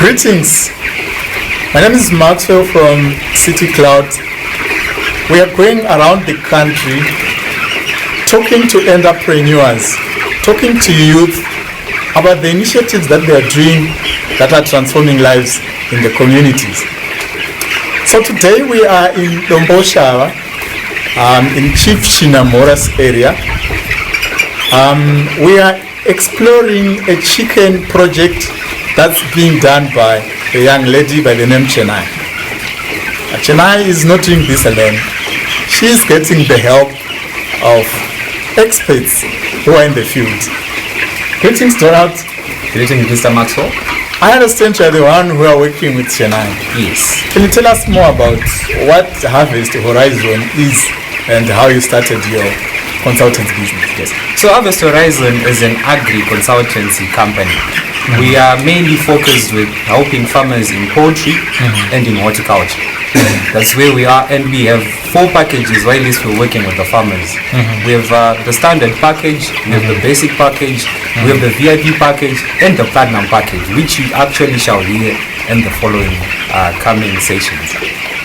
Greetings. My name is Maxwell from City Cloud. We are going around the country talking to entrepreneurs, talking to youth about the initiatives that they are doing that are transforming lives in the communities. So today we are in Domboshava, in Chief Shinamora's area. We are exploring a chicken project that's being done by a young lady by the name Chennai. Chennai is not doing this alone. She is getting the help of experts who are in the field. Greetings, Donald. Greetings, Mr. Maxwell. I understand you are the one who are working with Chennai. Yes. Can you tell us more about what Harvest Horizon is and how you started your consultancy business? Yes. So Harvest Horizon is an agri-consultancy company. We are mainly focused with helping farmers in poultry and in horticulture. That's where we are, and we have 4 packages while we're working with the farmers. We have the standard package, we have the basic package, we have the VIP package, and the platinum package, which you actually shall hear in the following coming sessions.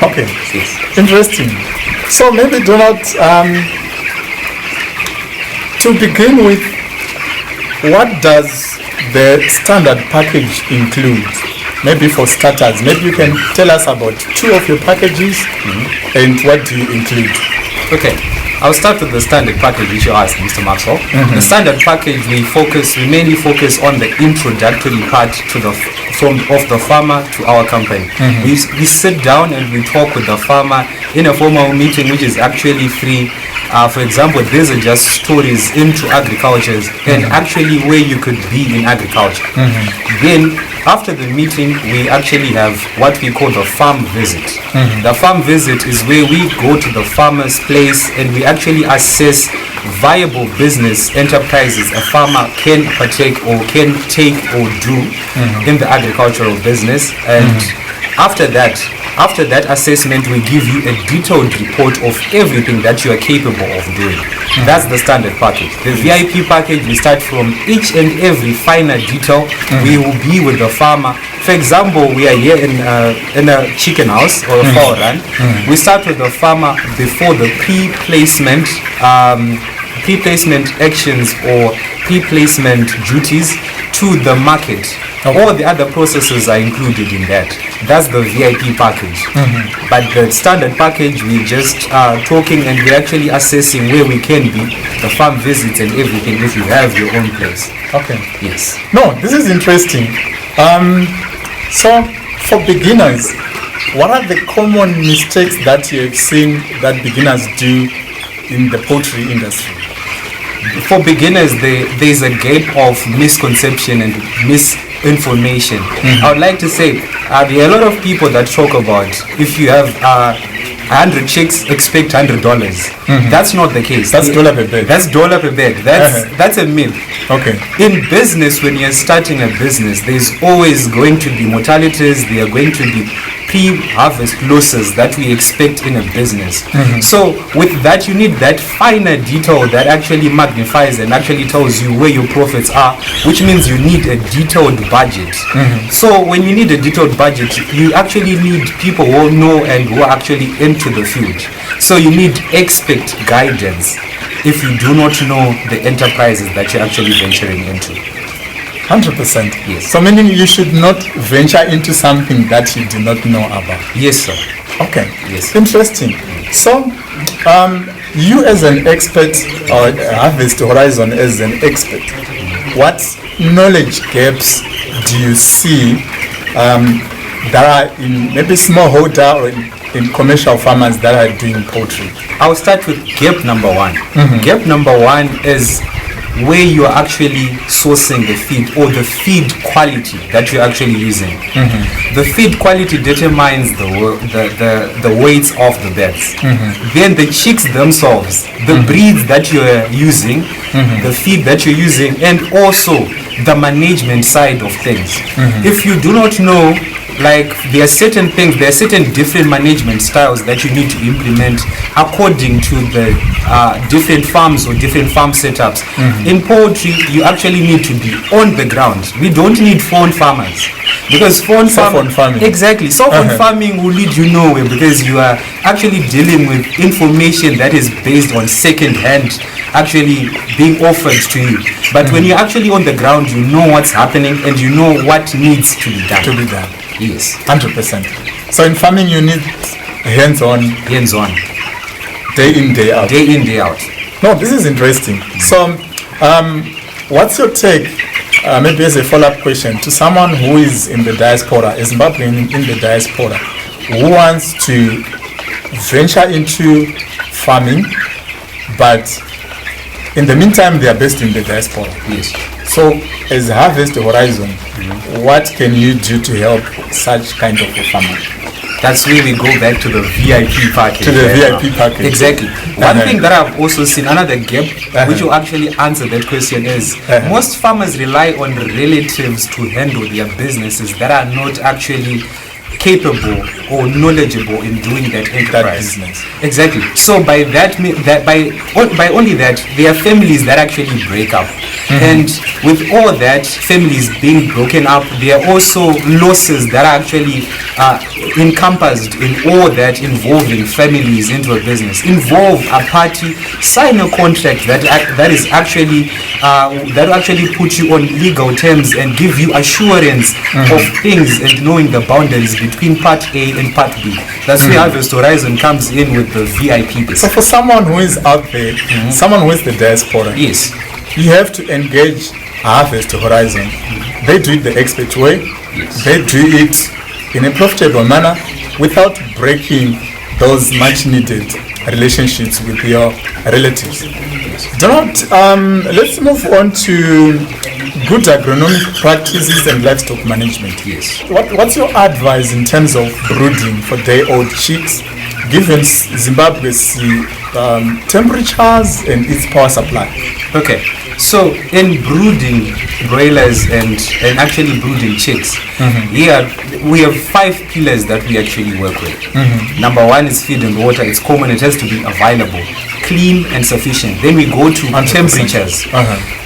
Okay, yes. Interesting. So maybe Donald, to begin with, what does the standard package include? Maybe for starters, maybe you can tell us about 2 of your packages and what do you include? Okay, I'll start with the standard package which you asked, Mr. Maxwell. The standard package, we mainly focus on the introductory part to of the farmer to our company. We sit down and we talk with the farmer in a formal meeting which is actually free. For example, these are just stories into agriculture and actually where you could be in agriculture. Then after the meeting, we actually have what we call the farm visit. The farm visit is where we go to the farmer's place and we actually assess viable business enterprises a farmer can partake or can take or do in the agricultural business. And after that assessment, we give you a detailed report of everything that you are capable of doing. That's the standard package. The VIP package, we start from each and every finer detail. We will be with the farmer. For example, we are here in a chicken house or a fowl run. We start with the farmer before the pre-placement actions or pre-placement duties to the market. All the other processes are included in that. That's the VIP package. But the standard package, we just talking and we're actually assessing where we can be, the farm visits and everything if you have your own place. Okay. Yes. No, this is interesting. So for beginners, what are the common mistakes that you've seen that beginners do in the poultry industry? For beginners, there's a gap of misconception and misinformation. I would like to say there are a lot of people that talk about if you have 100 chicks, expect $100. That's not the case. That's dollar per bed. That's dollar per bed. That's a myth. Okay. In business, when you're starting a business, there's always going to be mortalities. There are going to be pre-harvest losses that we expect in a business. So with that, you need that finer detail that actually magnifies and actually tells you where your profits are, which means you need a detailed budget. So when you need a detailed budget, you actually need people who know and who are actually into the field. So you need expert guidance if you do not know the enterprises that you're actually venturing into. 100%. Yes. So meaning you should not venture into something that you do not know about. Yes, sir. Okay. Yes. Interesting. So you as an expert, or Harvest Horizon as an expert, what knowledge gaps do you see that are in maybe smallholder or in commercial farmers that are doing poultry? I'll start with gap number 1. Gap number 1 is where you are actually sourcing the feed or the feed quality that you're actually using. The feed quality determines the weights of the birds. Then the chicks themselves, the breeds that you're using, the feed that you're using, and also the management side of things. If you do not know, like there are certain different management styles that you need to implement according to the different farms or different farm setups. In poultry, you actually need to be on the ground. We don't need phone farmers. Because soft-on farming. Exactly. Soft-on farming will lead you nowhere because you are actually dealing with information that is based on second-hand actually being offered to you. But when you're actually on the ground, you know what's happening and you know what needs to be done. Yes. 100%. So in farming, you need hands-on. Hands-on. Day in, day out. Day in, day out. No, this is interesting. So, what's your take, maybe as a follow-up question, to someone who is in the diaspora, a Zimbabwean in the diaspora, who wants to venture into farming, but in the meantime, they are based in the diaspora? Yes. So, as Harvest Horizon, what can you do to help such kind of a farmer? That's where we go back to the VIP package. To the VIP package. Exactly. One thing that I've also seen, another gap, which will actually answer that question is, most farmers rely on relatives to handle their businesses that are not actually capable or knowledgeable in doing that enterprise. Business. Exactly. So by by only that, there are families that actually break up. And with all that, families being broken up, there are also losses that are actually encompassed in all that involving families into a business. Involve a party, sign a contract that is actually that will actually put you on legal terms and give you assurance of things and knowing the boundaries between part A and part B. That's where Harvest Horizon comes in with the VIP base. So for someone who is out there, someone who is the diaspora, yes, you have to engage Harvest Horizon. They do it the expert way. Yes. They do it in a profitable manner without breaking those much needed relationships with your relatives. Let's move on to good agronomic practices and livestock management. Yes. What's your advice in terms of brooding for day-old chicks, given Zimbabwe's temperatures and its power supply? Okay, so in brooding broilers and actually brooding chicks, here we have 5 pillars that we actually work with. Number 1 is feed and water. It's common, it has to be available, clean and sufficient. Then we go to 100%. temperatures.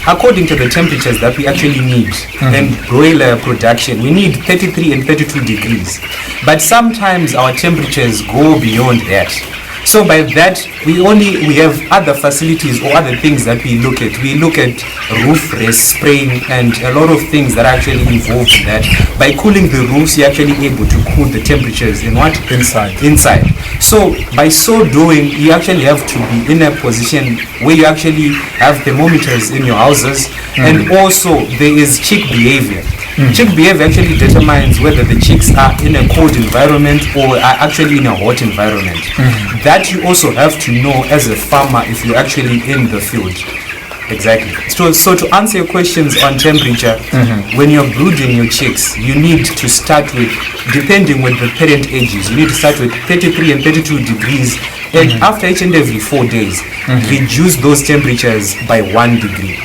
According to the temperatures that we actually need in broiler production, we need 33 and 32 degrees. But sometimes our temperatures go beyond that. So by that, we have other facilities or other things that we look at. We look at roof race spraying and a lot of things that are actually involved in that. By cooling the roofs, you're actually able to cool the temperatures in what? Inside. So by so doing, you actually have to be in a position where you actually have thermometers in your houses, and also there is chick behavior. Chick behavior actually determines whether the chicks are in a cold environment or are actually in a hot environment. That you also have to know as a farmer if you're actually in the field. Exactly. So to answer your questions on temperature, when you're brooding your chicks, you need to start with, depending on the parent ages, you need to start with 33 and 32 degrees, and after each and every 4 days, reduce those temperatures by 1 degree.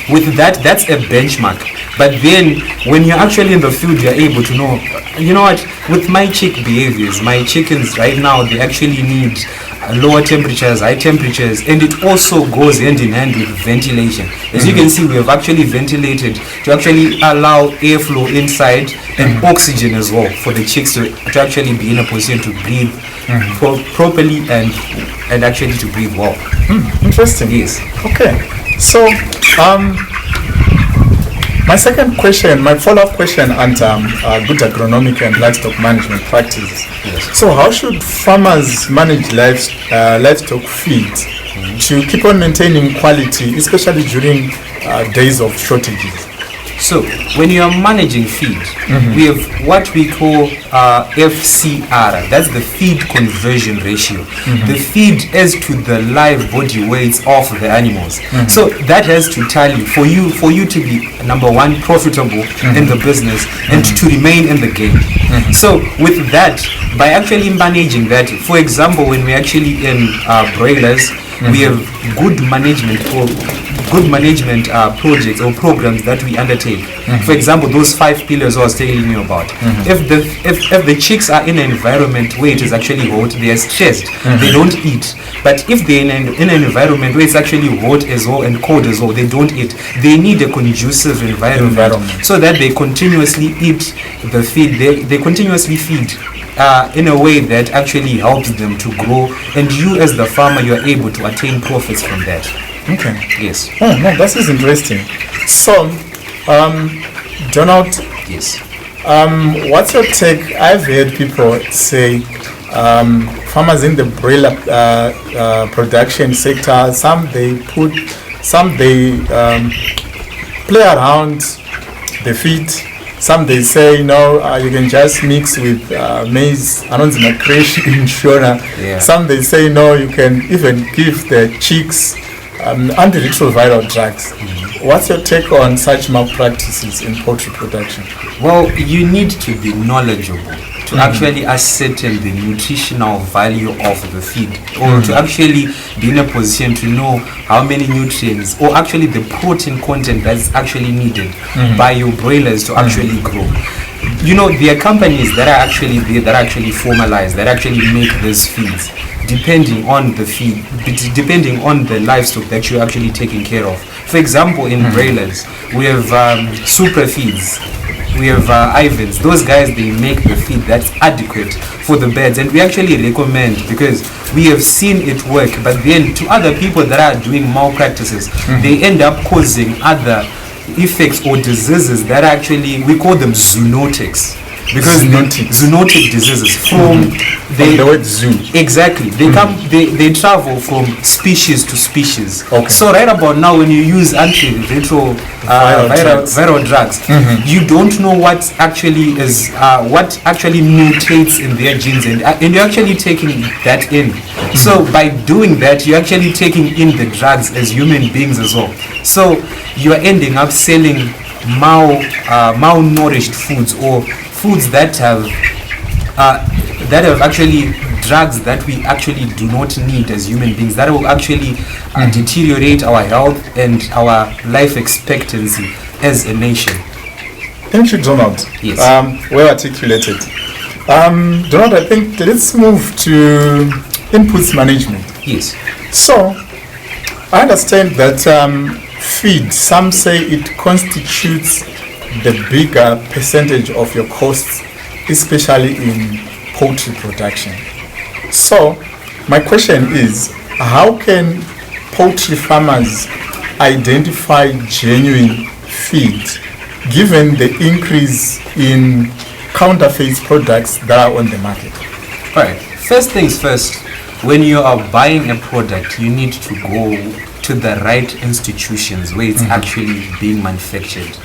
With that, that's a benchmark. But then when you're actually in the field, you're able to know, you know what, with my chick behaviors, my chickens right now, they actually need lower temperatures, high temperatures, and it also goes hand in hand with ventilation. As you can see, we have actually ventilated to actually allow airflow inside and oxygen as well for the chicks to actually be in a position to breathe properly and actually to breathe well. Interesting. Yes. Okay. So, my second question, my follow-up question on good agronomic and livestock management practices. Yes. So how should farmers manage livestock feed to keep on maintaining quality, especially during days of shortages? So when you are managing feed, we have what we call FCR. That's the feed conversion ratio. The feed as to the live body weights of the animals. So that has to tally for you to be number one, profitable in the business and to remain in the game. So with that, by actually managing that, for example, when we're actually in broilers, we have good management or good management projects or programs that we undertake. For example, those 5 pillars I was telling you about. If the chicks are in an environment where it is actually hot, they are stressed, they don't eat. But if they're in an environment where it's actually hot as well and cold as well, they don't eat. They need a conducive environment so that they continuously eat the feed. They continuously feed in a way that actually helps them to grow, and you as the farmer, you are able to attain profits from that. Okay. Yes. Oh no, this is interesting. So, Donald. Yes. What's your take? I've heard people say farmers in the broiler production sector, some they play around the feed. Some they say no, you can just mix with maize. Yeah. Some they say no, you can even give the chicks antiretroviral drugs. What's your take on such malpractices in poultry production? Well, you need to be knowledgeable to actually ascertain the nutritional value of the feed, or to actually be in a position to know how many nutrients, or actually the protein content that's actually needed by your broilers to actually grow. You know, there are companies that are actually there, that are actually formalized, that actually make these feeds, depending on the feed, depending on the livestock that you're actually taking care of. For example, in broilers, we have super feeds. We have Ivans. Those guys, they make the feed that's adequate for the birds, and we actually recommend, because we have seen it work. But then to other people that are doing malpractices, they end up causing other effects or diseases that actually, we call them zoonotics. Because zoonotic diseases from the word zoo. Exactly. They travel from species to species. Okay. So right about now, when you use antiretroviral drugs, you don't know what actually is what actually mutates in their genes, and you're actually taking that in. So by doing that, you're actually taking in the drugs as human beings as well. So you are ending up selling malnourished foods, or foods that have actually drugs that we actually do not need as human beings, that will actually deteriorate our health and our life expectancy as a nation. Thank you, Donald. Yes. Well articulated. Donald, I think let's move to inputs management. Yes. So, I understand that feed, some say it constitutes the bigger percentage of your costs, especially in poultry production. So, my question is, how can poultry farmers identify genuine feed given the increase in counterfeit products that are on the market? Right. First things first, when you are buying a product, you need to go to the right institutions where it's actually being manufactured.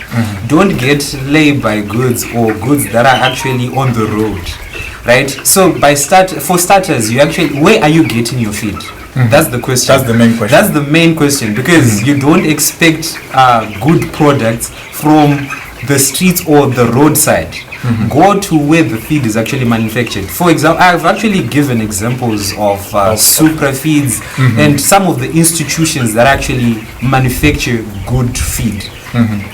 Don't get lay-by goods or goods that are actually on the road, right? So for starters, you actually, where are you getting your feed? That's the question. That's the main question. That's the main question, because you don't expect good products from the streets or the roadside. Go to where the feed is actually manufactured. For example, I've actually given examples of super feeds and some of the institutions that actually manufacture good feed.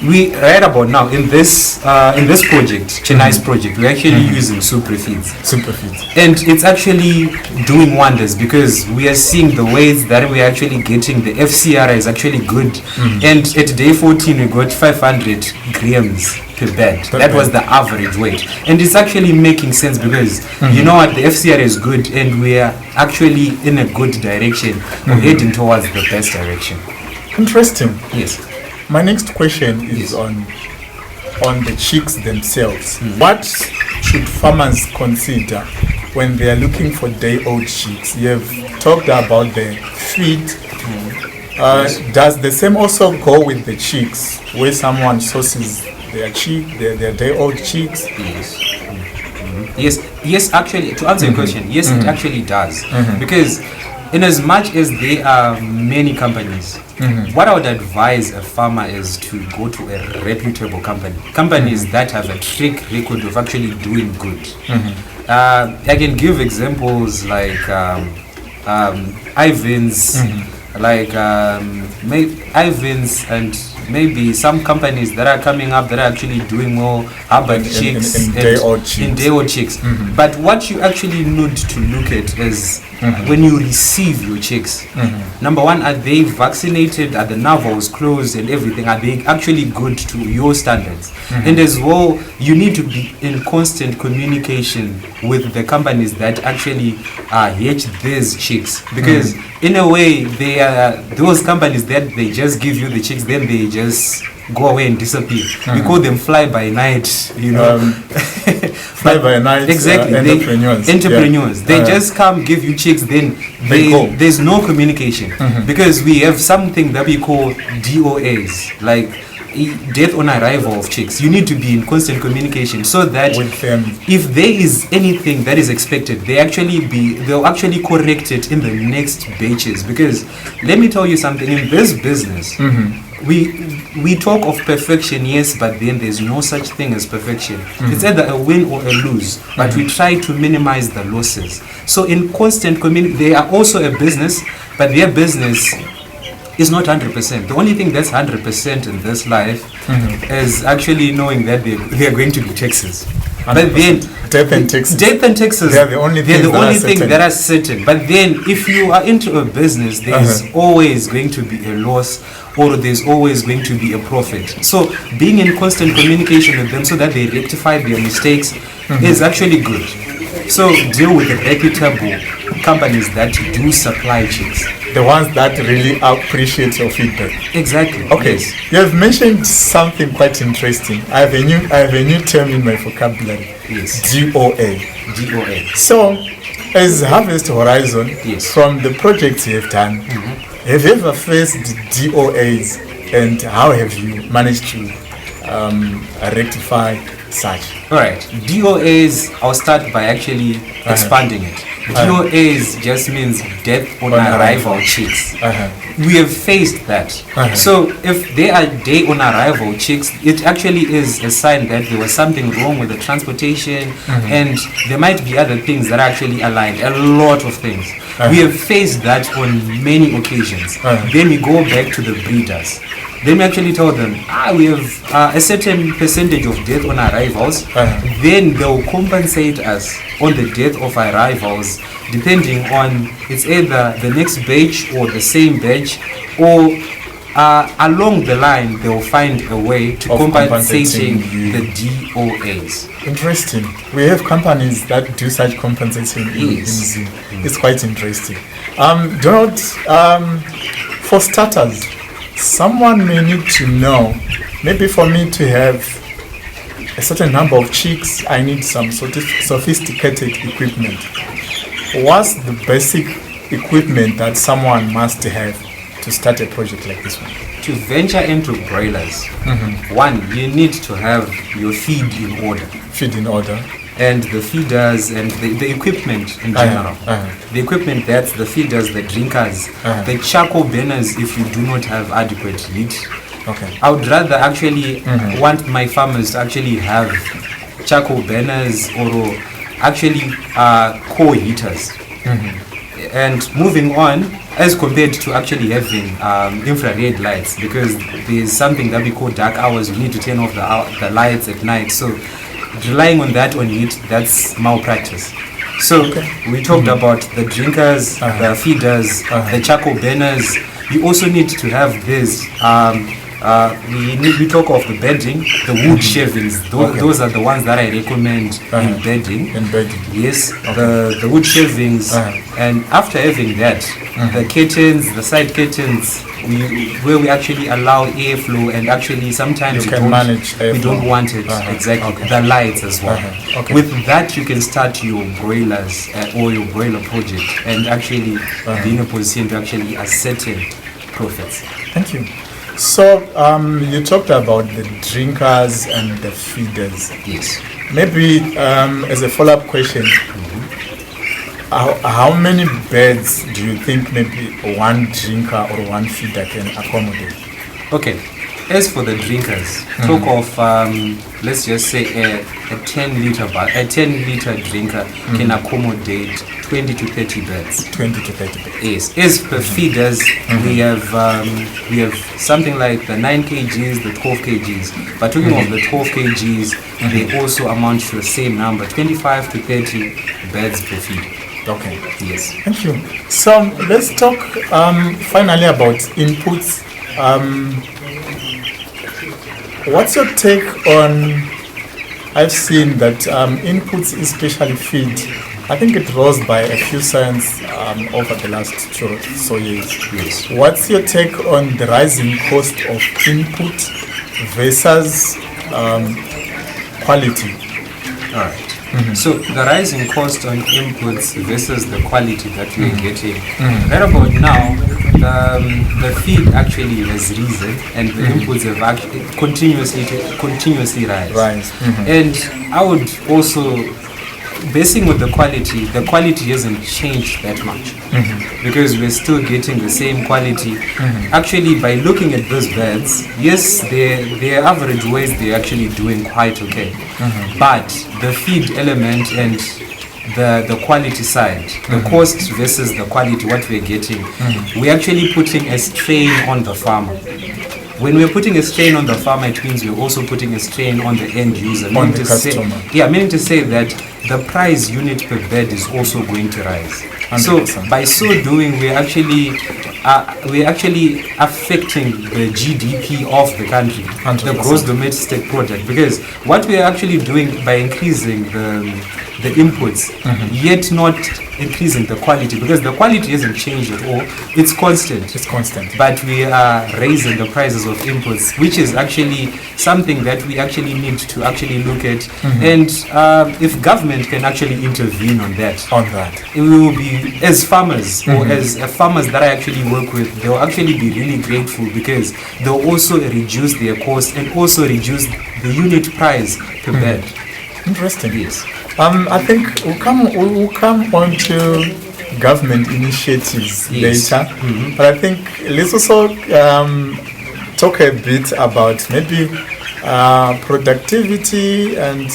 We right about now in this project, Chennai's project, we're actually using super feeds. Super feeds. And it's actually doing wonders, because we are seeing the ways that we're actually getting the FCR is actually good. And at day 14, we got 500 grams per bed. That was the average weight. And it's actually making sense, because you know what, the FCR is good, and we are actually in a good direction. We're heading towards the best direction. Interesting. Yes. My next question is on the chicks themselves. What should farmers consider when they are looking for day-old chicks? You have talked about the feed. Does the same also go with the chicks, where someone sources their day-old chicks? Yes, actually, to answer your question, yes, it actually does. Because in as much as there are many companies, what I would advise a farmer is to go to a reputable company. Companies that have a track record of actually doing good. I can give examples like Ivans, like Ivan's and maybe some companies that are coming up that are actually doing more urban chicks in day-old chicks. in day-old chicks. But what you actually need to look at is when you receive your chicks. Number one, are they vaccinated? Are the narvals closed and everything? Are they actually good to your standards? And as well, you need to be in constant communication with the companies that actually hatch these chicks, because in a way they are those companies that they just give you the chicks, then they just go away and disappear. We call them fly by night, you know. Fly by night, exactly. Entrepreneurs. They just come, give you chicks, then They go. there's no communication, because we have something that we call DOAs, like death on arrival of chicks. You need to be in constant communication so that with them. if there is anything that is expected, they'll actually correct it in the next batches. Because let me tell you something, in this business, we talk of perfection, yes, but then there's no such thing as perfection. It's either a win or a lose, but we try to minimize the losses. So in constant community, they are also a business, but their business is not 100%. The only thing that's 100% in this life is actually knowing that they are going to be taxes. But then Death and taxes. They are the only thing that are certain. But then if you are into a business, there's always going to be a loss, or there's always going to be a profit. So being in constant communication with them so that they rectify their mistakes is actually good. So deal with the reputable companies that do supply chicks. The ones that really appreciate your feedback. Exactly. Okay. Yes. You have mentioned something quite interesting. I have a new term in my vocabulary. Yes. DOA. DOA. So, as Harvest Horizon, Yes. from the projects you have done, have you ever faced DOAs, and how have you managed to rectify such? All right. DOAs, I'll start by actually expanding it. DOAs just means death on arrival chicks. We have faced that. So if they are day on arrival chicks, it actually is a sign that there was something wrong with the transportation, and there might be other things that are actually aligned, a lot of things. We have faced that on many occasions. Then we go back to the breeders. Then we actually tell them, we have a certain percentage of death on arrivals. Then they'll compensate us on the death of arrivals, depending on it's either the next batch or the same batch, or along the line they'll find a way to compensating the DOAs. Interesting. We have companies that do such compensation in Zoo. It's quite interesting. Donald, for starters, someone may need to know, maybe for me to have a certain number of chicks, I need some sort of sophisticated equipment. What's the basic equipment that someone must have to start a project like this one? To venture into broilers, one, you need to have your feed in order. Feed in order. And the feeders and the equipment in general. The equipment, that's the feeders, the drinkers, the charcoal burners if you do not have adequate heat. Okay. I would rather actually want my farmers to actually have charcoal burners or actually core heaters. And moving on, as compared to actually having infrared lights, because there's something that we call dark hours, we need to turn off the lights at night. So relying on that on heat, that's malpractice. So we talked about the drinkers, the feeders, the charcoal burners. You also need to have this. We talk of the bedding, the wood shavings. Those are the ones that I recommend in bedding. Yes, the wood shavings. And after having that, the curtains, the side curtains, where we actually allow airflow, and actually sometimes we don't want it. Exactly. The lights as well. With that, you can start your broilers or your broiler project and actually be in a position to actually ascertain profits. Thank you. So you talked about the drinkers and the feeders. Yes. Maybe as a follow-up question, how many beds do you think maybe one drinker or one feeder can accommodate? Okay. As for the drinkers, talk of let's just say a 10 liter drinker can accommodate 20 to 30 beds. 20 to 30 beds. Yes. As per feeders, we have something like the 9 kgs, the 12 kgs. But talking of the 12 kgs, they also amount to the same number, 25 to 30 beds per feed. Okay. Yes. Thank you. So let's talk finally about inputs. What's your take on? I've seen that inputs, especially feed, I think it rose by a few cents over the last 2 or so years. Yes. What's your take on the rising cost of input versus quality? All right. So the rising cost on inputs versus the quality that we're getting. Right about now, the feed actually has risen, and the inputs have actually continuously rise. And I would also, basing on the quality hasn't changed that much, because we're still getting the same quality. Actually, by looking at those beds, yes, their average weights, they're actually doing quite okay. But the feed element and the quality side, the cost versus the quality, what we're getting, we're actually putting a strain on the farmer. When we're putting a strain on the farmer, it means we're also putting a strain on the end user. On the customer. Meaning to say that the price unit per bed is also going to rise. 100%. So by so doing, we're actually affecting the GDP of the country, 100%. the gross domestic product, because what we're actually doing by increasing the inputs, yet not increasing the quality, because the quality hasn't changed at all. It's constant. It's constant. But we are raising the prices of inputs, which is actually something that we actually need to actually look at. And if government can actually intervene on that, it will be, as farmers or as farmers that I actually work with, they'll actually be really grateful, because they'll also reduce their cost and also reduce the unit price per bed. Interesting. Yes. I think we'll come on to government initiatives later, but I think let's also talk a bit about maybe productivity and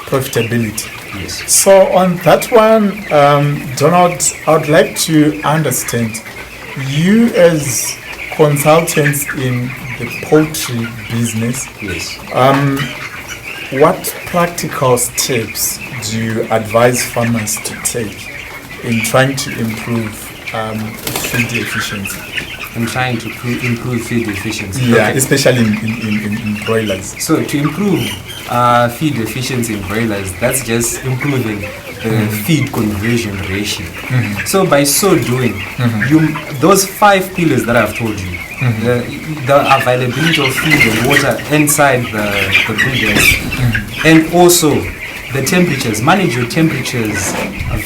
profitability. Yes. So on that one, Donald, I would like to understand, you as consultants in the poultry business, Yes. What practical steps do you advise farmers to take in trying to improve feed efficiency? I'm trying to improve feed efficiency. Yeah, especially in broilers. So to improve feed efficiency in broilers, that's just improving the feed conversion ratio. So by so doing, those 5 pillars that I've told you, the availability of feed and water inside the breeders, and also the temperatures, manage your temperatures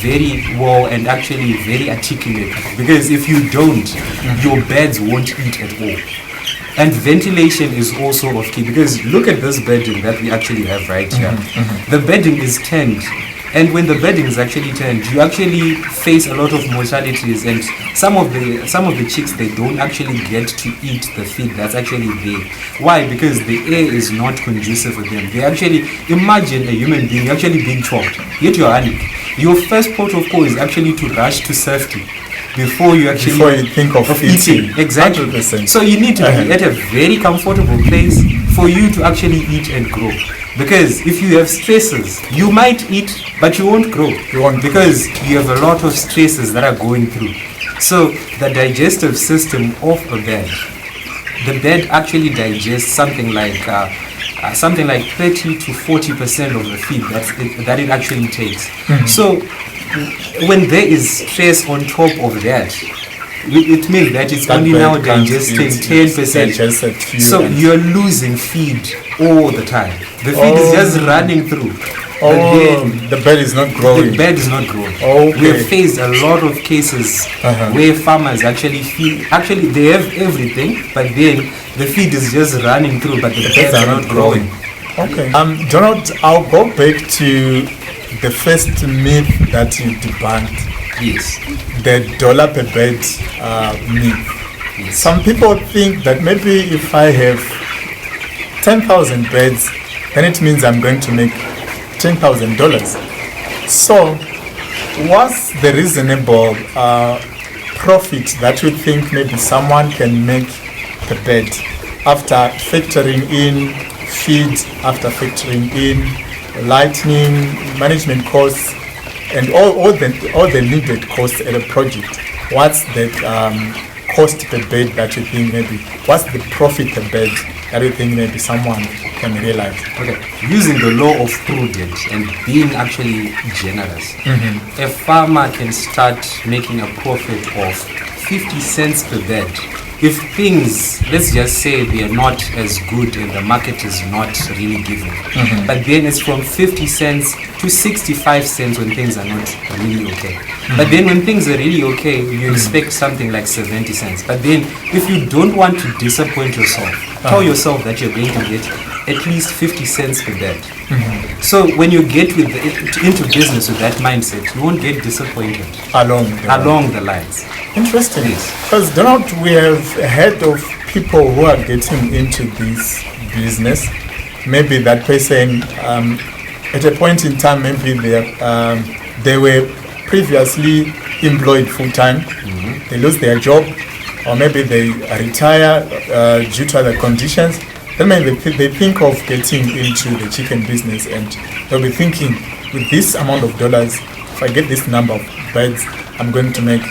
very well and actually very articulate, because if you don't, your beds won't eat at all. And ventilation is also of key, because look at this bedding that we actually have right here. The bedding is turned, and when the bedding is actually turned, you actually face a lot of mortalities, and some of the chicks, they don't actually get to eat the feed that's actually there. Why? Because the air is not conducive for them. They actually, imagine a human being actually being chopped, yet you're hunting. Your first port of call is actually to rush to safety before you think of eating. Exactly. 100%. So you need to be at a very comfortable place for you to actually eat and grow. Because if you have stresses, you might eat, but you won't grow. Because you have a lot of stresses that are going through. So the digestive system of a bed, the bed actually digests something like 30 to 40% of the feed that it actually takes. So when there is stress on top of that, it means that it's only now digesting 10%. So you're losing feed all the time. The feed is just running through. The bed is not growing. The bed is not growing. Okay. We have faced a lot of cases where farmers actually they have everything, but then the feed is just running through, but the beds are not growing. Okay. Donald, I'll go back to the first myth that you debunked. Yes. The dollar per bed myth. Some people think that maybe if I have 10,000 birds, then it means I'm going to make $10,000. So, what's the reasonable profit that you think maybe someone can make per bird after factoring in feed, after factoring in lighting, management costs, and all the needed costs at a project? What's the cost per bed that you think maybe? What's the profit per bed that you think maybe someone can realize? Okay, using the law of prudence and being actually generous, a farmer can start making a profit of 50 cents per bed. If things, let's just say, they are not as good and the market is not really giving, but then it's from 50 cents to 65 cents when things are not really okay. But then when things are really okay, you expect something like 70 cents. But then if you don't want to disappoint yourself, tell yourself that you're going to get at least 50 cents per bed. So when you get into business with that mindset, you won't get disappointed along the lines. Interesting. Yes. Because Donald, we have heard of people who are getting into this business. Maybe that person, at a point in time, maybe they were previously employed full time. They lose their job, or maybe they retire due to other conditions. Then maybe they think of getting into the chicken business, and they'll be thinking, with this amount of dollars, if I get this number of birds, I'm going to make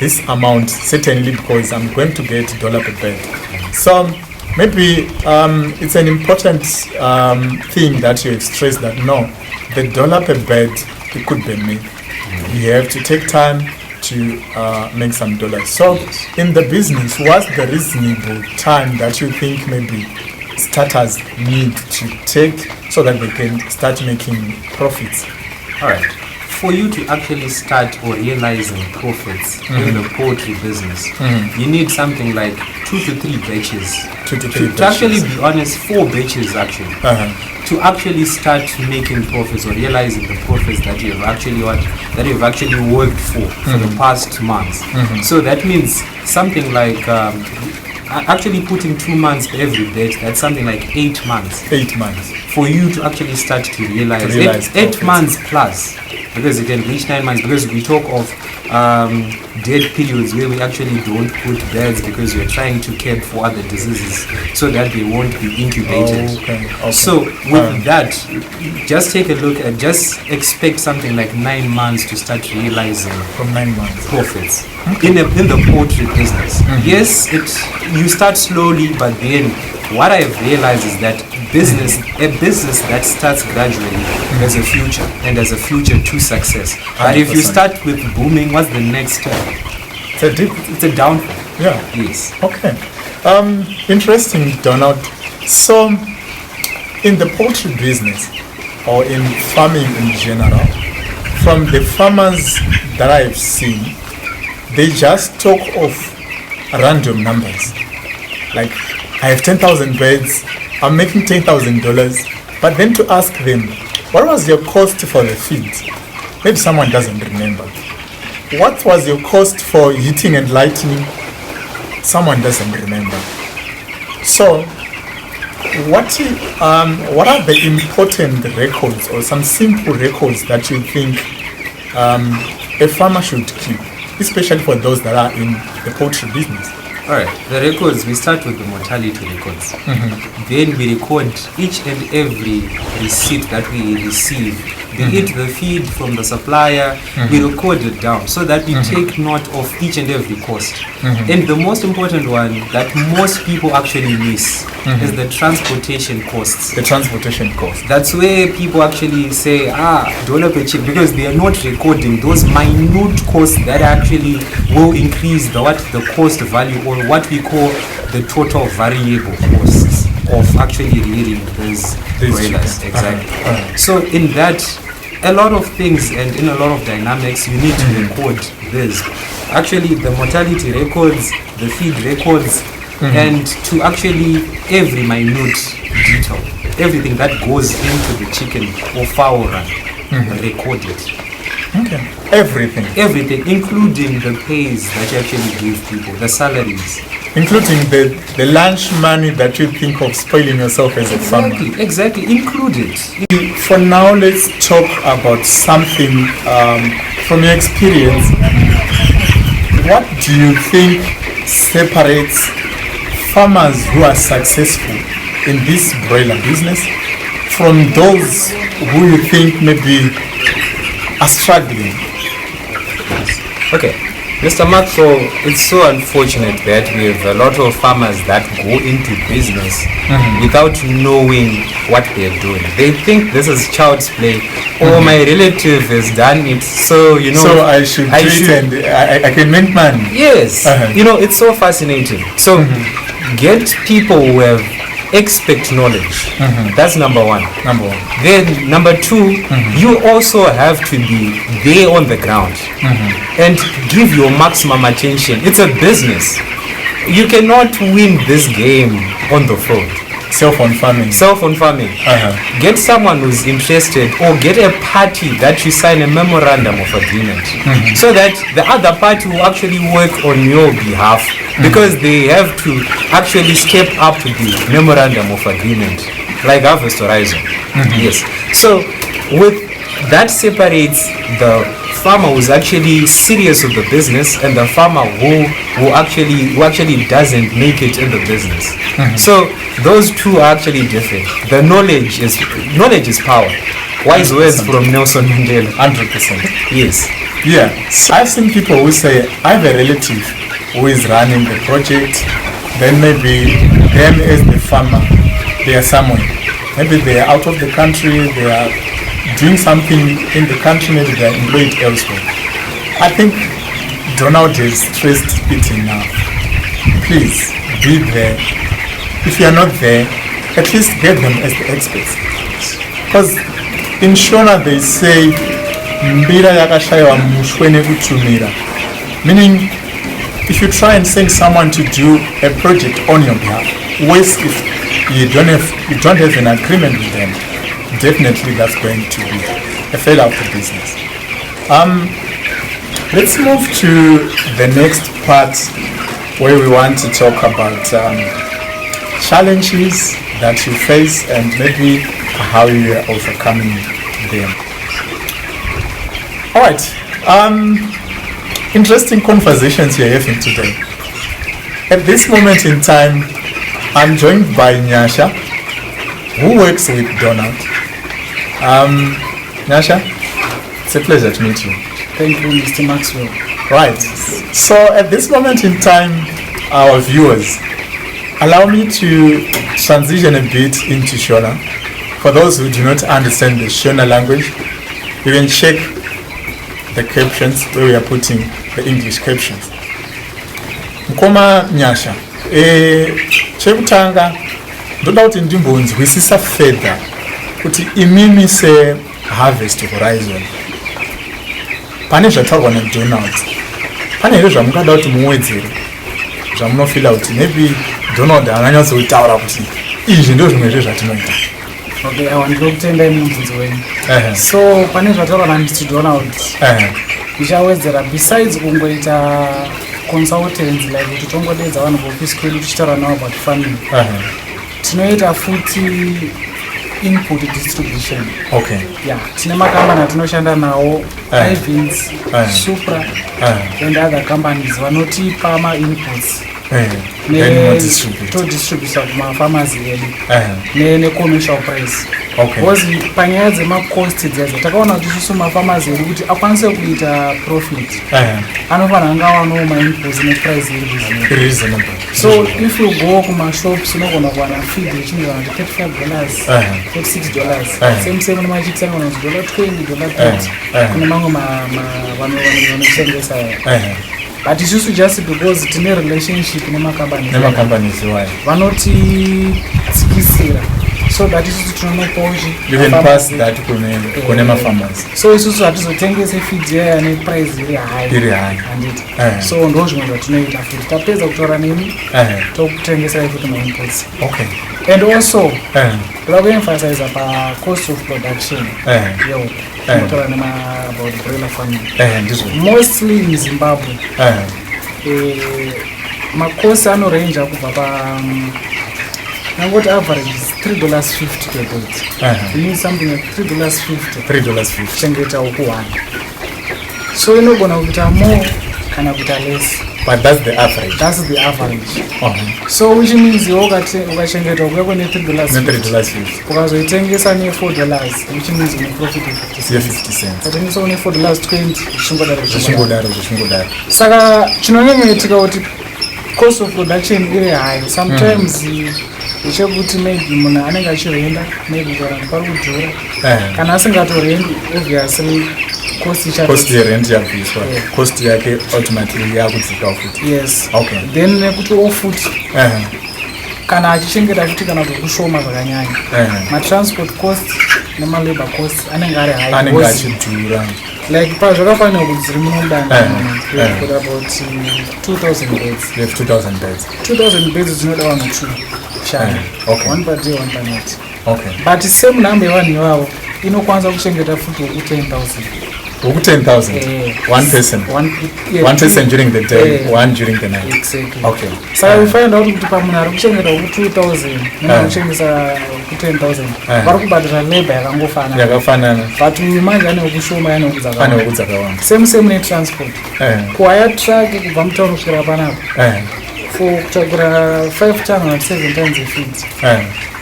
this amount, certainly, because I'm going to get $1 per bird. So maybe it's an important thing that you stress that no, the $1 per bird, it could be made. You have to take time to make some dollars. So in the business, what's the reasonable time that you think maybe starters need to take so that they can start making profits? All right. For you to actually start or realizing profits in the poultry business, you need something like 2 to 3 batches. To actually be honest, 4 batches actually. To actually start making profits or realizing the profits that you have actually worked for the past months. So that means something like actually putting 2 months per every batch. That's something like 8 months. 8 months for you to actually start to realize 8 months plus. Because it can reach 9 months, because we talk of dead periods where we actually don't put birds because we're trying to care for other diseases so that they won't be incubated. Okay. So with that, just take a look at, just expect something like 9 months to start realizing from 9 months profits in the poultry business. Yes, you start slowly, but then what I've realized is that a business that starts gradually has a future, and has a future to success. But if you start with booming, what's the next step? It's a downfall. Yeah. Yes. Okay. Interesting, Donald. So, in the poultry business, or in farming in general, from the farmers that I've seen, they just talk of random numbers. Like, I have 10,000 birds, I'm making $10,000, but then to ask them, what was your cost for the feed? Maybe someone doesn't remember. What was your cost for heating and lighting? Someone doesn't remember. So, what are the important records or some simple records that you think a farmer should keep, especially for those that are in the poultry business? Alright, the records, we start with the mortality records. Then we record each and every receipt that we receive. Be it the feed from the supplier, we record it down so that we take note of each and every cost. And the most important one that most people actually miss is the transportation costs. The transportation cost. That's where people actually say, $1 per chip, because they are not recording those minute costs that actually will increase the cost value, or what we call the total variable costs of actually rearing these broilers. Exactly. So in that, a lot of things and in a lot of dynamics, you need to record this. Actually, the mortality records, the feed records, and to actually every minute detail, everything that goes into the chicken or fowl run, record it. Okay. Everything, including the pays that you actually give people, the salaries. Including the lunch money that you think of spoiling yourself as a farmer. Exactly, include it. For now, let's talk about something from your experience. What do you think separates farmers who are successful in this broiler business from those who you think maybe are struggling? Okay, Mr. Maxwell, it's so unfortunate that we have a lot of farmers that go into business without knowing what they're doing. They think this is child's play. Oh, my relative has done it, so So I should do it and I can make money. Yes, it's so fascinating. So get people who have expert knowledge. That's number one. Then number two, you also have to be there on the ground and give your maximum attention. It's a business. You cannot win this game on the phone. Self-on farming. Get someone who's interested, or get a party that you sign a memorandum of agreement, so that the other party will actually work on your behalf, because they have to actually step up to the memorandum of agreement, like Harvest Horizon. Yes. So with that separates the farmer who's actually serious with the business and the farmer who actually doesn't make it in the business. So those two are actually different. The knowledge is power. Wise words from Nelson Mandela. 100%. Yes. Yeah. So I've seen people who say, I have a relative who is running the project, then maybe them as the farmer, they are somewhere. Maybe they are out of the country, they are doing something in the country, maybe they are employed elsewhere. I think Donald has stressed it enough. Please be there. If you are not there, at least get them as the experts. Because in Shona they say, mbira yakashaiwa mushwene kutumira. Meaning, if you try and send someone to do a project on your behalf, worse if you don't have an agreement with them, definitely that's going to be a failure of the business. Let's move to the next part where we want to talk about challenges that you face and maybe how you are overcoming them. Alright, interesting conversations we are having today. At this moment in time, I'm joined by Nyasha, who works with Donald. Nyasha, it's a pleasure to meet you. Thank you, Mr. Maxwell. Right. So at this moment in time, our viewers, allow me to transition a bit into Shona. For those who do not understand the Shona language, you can check the captions where we are putting the English captions. Mkoma Nyasha, chekutanga ndoda kuti ndimbonzwisisa further kuti imimi se Harvest Horizon pane zvataurwa naDonald, pane here zvamungada kuti muwedzere, zvamunofila kuti maybe Donald ananyatsotaura kuti izvi ndizvo zvimwe zvezvatinoita? Okay, ndiri kutendai mubvunzo wenyu. So pane zvataurwa naMr. Donald, ndichawedzera, besides kungoita consultants, like kuti tongodedza vanhu kuofisi kwedu tichitaura navo about farming, tinoita futi input distribution. Okay. Yeah, tine makambani atinoshanda nawo, Ivins, Supra, and other companies vanotipa ma-inputs todistributa kumafarmers edu necommercial price. Because panyaya dzemacost dzedzo takaona kuti isusu mafarmers edu kuti akwanise kuita profit anofanira anga wanawo ma-inputs neprice iri reasonable. So if you go kumashops unogona kuwana feed yechinhu kana $35, $36, same nemachipsi anogona kuti $20, $30 kune mamwe vanotengesa. But isusu just because tine relationship nemakambani why vanotitsikisira so that isusu tinonopawo you can pass that kune mafarmers. So isusu hatizotengese feed yaya neprice iri high handiti. So ndo zvimwe zvatinoita futi tapedza kutaura nemi tokutengesai futi mainputs. Okay. And also toda kuemphasize cost of production yehuku totaura about broiler farming mostly in Zimbabwe. Makosi anorange kubva pa nangoti average is $3.50 per bird. You need something like $3.50 kuchengeta huku 1. So inogona kuita more kana kuita less. But that's the average. That's the average. So which means ukachengeta ukuya kune $3.50 ukazoitengesa ne$4, which means une profit of 50 cents. Ukatengesa une $4.20 zvichingodaro. Saka chinonyanyoitika kuti cost of production iri high sometimes ichekuti maybe munhu anenge achirenda maybe kuramba pari kudhura kana asingatorendi obviously cost yerent yabviswa cost yake ultimately yakudzika futi. Yes. Okay. Then nekuti ofuti kana achichengeta futi kana kushoma zvakanyanya matransport cost nemalabor cost anenge ari high anenge achidhura like zvakafanira kuti dziri munodanga for about 2,000 beds. You have 2,000 beds. 2,000 beds dzinoda vanhu 2 shana. Okay. 1 per day 1 per night. Okay. But same number yevanhu ivavo inokwanisa kuchengeta futi woku 10,000. Woku 10,000? One person? One person during the day, one during the night? Exactly. Okay. Saka we find out kuti pamunhu ari kuchengeta woku 2,000 nemari kuchengesa woku 10,000 vari kubhadhira labor yakafanana. But manje ane wokushoma ane wokudzakawanda. Same netransport. Kuhaya truck kubva mutauni kusvikira panapa for kutakura 5 tons 7 tons efeed.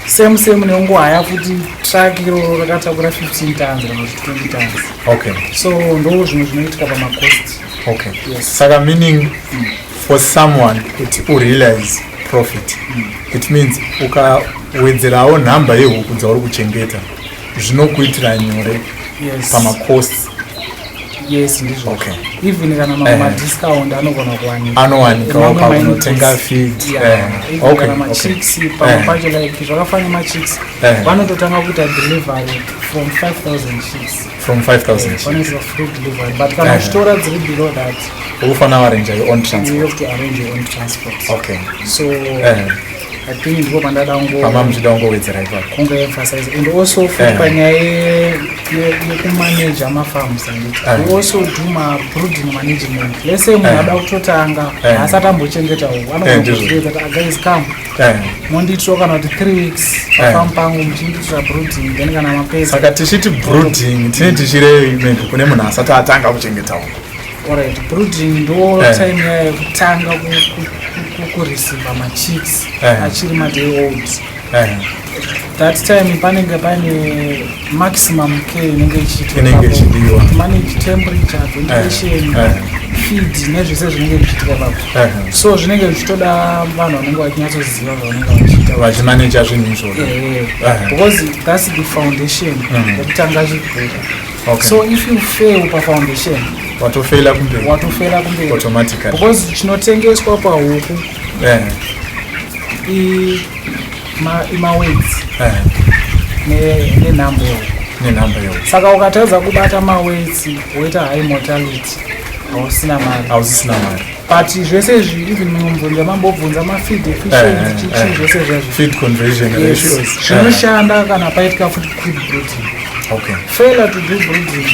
Same neungohaya futi truck iro rakatakura 15 tons kana 20 tons. Okay. So ndo zvimwe zvinoitika pamacost. Okay. Yes. Saka meaning for someone kuti urealize profit it means ukawedzerawo nhamba yehuku dzauri kuchengeta zvinokuitira nyore pamacosts. Yes, ndizvo. Okay. Even kana madiscount anogona kuwanika. Anowanika paunotenga feed. Okay. Kana machicks pacho like zvakafana machicks vanototanga kuita delivery from 5,000 chicks. From 5,000 chicks. Vanoita free delivery. But kana uchtora dziri below that ufana arrange your own transport. You have to arrange your own transport. Okay. So I think ndiko pandada muchida kungowedzera ipapo kungoemphasize and also futi panyaya yekumanage amafarms we also do brooding management. Let's say munhu ada kutotanga asati ambochengeta uku anogona that guys come mondiitiro kana kuti 3 weeks pafamu pangu muchindiitira brooding then kana mapesa. Saka tichiti brooding tine tichirei maybe kune munhu asati atanga kuchengeta uku. Alright, brooding ndo time yekutanga kureceive machicks achiri maday old. That time panenge pane maximum care inenge ichiitwa manage temperature, ventilation, feed nezvese zvinenge zvichiitika papo. So zvinenge zvichitoda vanhu vanenge vachinyatsoziva zvavanenge vachiita vachimanage zvinhu izvozvo because that's the foundation yekutanga chibhuku. Okay. So if you fail pafoundation watofela kumberi automatically because chinotengeswa pahuku maweights nenhamba yehuku. Saka ukatadza kubata maweights woita high mortality hausisina mari. But zvese izvi even mumvunza mambobvunza mafeed efficiency chichi zvese zvazvo feed conversion ratios zvinoshanda kana paitika futi feed brooding. Okay. Failure to do brooding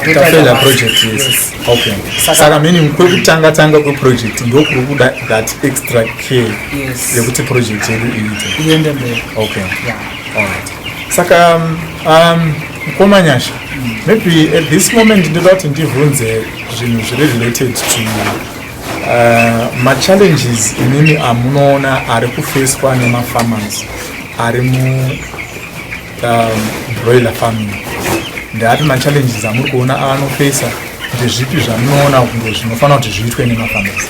failure project. Yes. Okay. Saka meaning kwekutanga kweproject ndokuri kuda that extra care yekuti project yedu iite mberi. Okay. Alright. Saka Komanyasha, maybe at this moment ndoda kuti ndibvunze zvinhu zviri related to ma-challenges inini amunoona ari kufacwa nemafarmers ari mu broiler farming. Ndati ma-challenges amuri kuona avanofesa ndezvipi zvamunoona kunge zvinofanira kuti zviitwe nemafarmers?